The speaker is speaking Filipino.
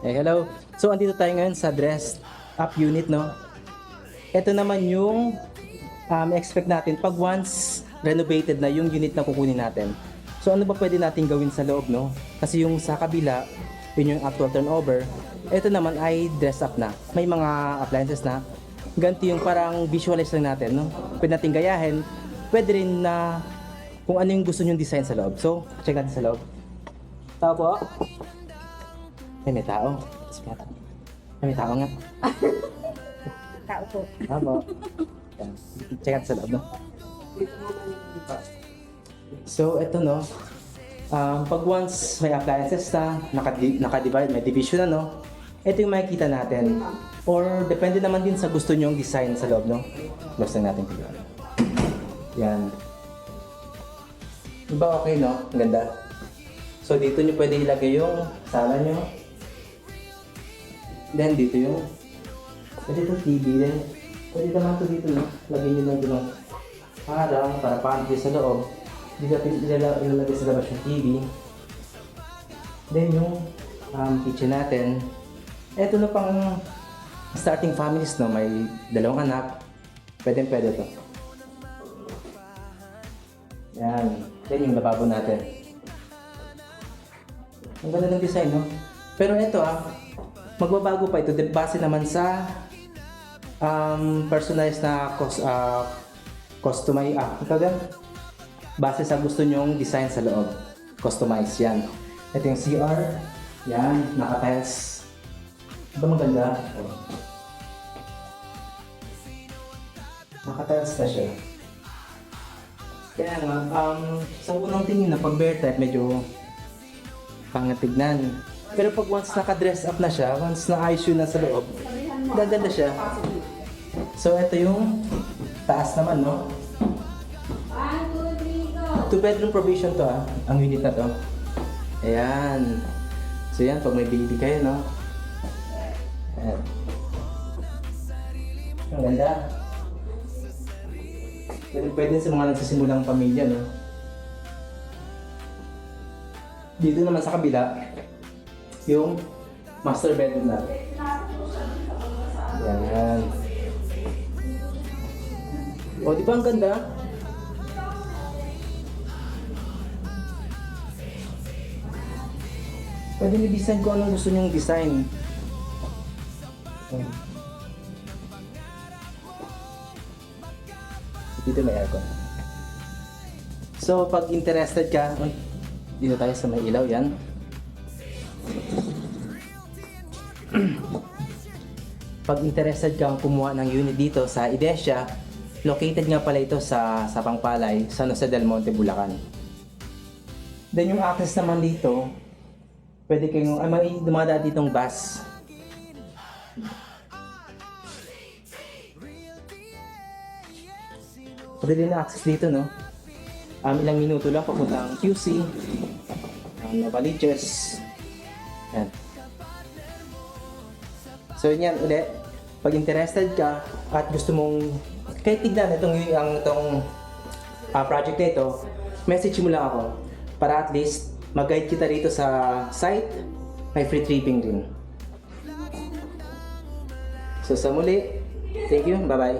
Hello. So, andito tayo ngayon sa dress up unit, no? Ito naman yung expect natin pag once renovated na yung unit na kukunin natin. So, ano ba pwede natin gawin sa loob, no? Kasi yung sa kabila, yun yung actual turnover. Ito naman ay dress up na. May mga appliances na. Ganito yung parang visualize lang natin, no? Pwede natin gayahin. Pwede rin na kung ano yung gusto nyong design sa loob. So, check natin sa loob. Tao po. Ay, may tao. Ay, may tao nga. Tao po. Tama. Yan. Check natin sa loob, no? So, ito, no? Pag once may appliances na, naka-divide, may division na, no? Ito yung makikita natin. Or, depende naman din sa gusto nyong design sa loob, no? Close lang natin ito. Yan. Diba okay, no? Ang ganda. So, dito nyo pwede ilagay yung sala nyo. Then, dito yung pwede ito TV. Then, pwede naman ito dito, no? Lagyan nyo lang ito ng harang para pantry sa loob. Dito ilalagay sa labas yung TV. Then, yung kitchen natin. Ito na pang starting families, no? May dalawang anak. Pwede ito. Yan. Then, yung lababo natin. Ang ganda ng design, no? Pero ito, magbabago pa ito. Base naman sa personalized na customize, base sa gusto nyong design sa loob. Customize yan. Ito yung CR. Yan, naka-tiles. Ito maganda. Naka-tiles na siya. Kaya nga, sa unang tingin na pag bear type, medyo pangatignan. Pero pag once naka-dress up na siya, once na-ayos yun na sa loob, gaganda siya. So, ito yung taas naman, no? 2-bedroom provision to, ang unit na to. Ayan. So, yan, pag may baby kayo, no? Ayan. Ang ganda. Pwede sa mga nagsisimulang pamilya, no? Dito naman sa kabila, yung master bedroom natin. Yan. O, di ba ang ganda? Pwede nyo design kung anong gusto nyong design. Dito may aircon. So, pag interested ka, dito tayo sa may ilaw, yan. Pag interested kang kumuha ng unit dito sa Idesia, located nga pala ito sa Pangpalay, San Jose del Monte, Bulacan. Then yung access naman dito, pwede kayong, may dumadaan ditong bus. Pwede din na access dito, no? Ilang minuto lang papunta ang QC, Novaliches. Yan. So yan ulit, pag interested ka at gusto mong kahit tignan itong project na ito, message mo lang ako para at least mag-guide kita rito sa site. May free tripping din. So sa muli, thank you, bye bye.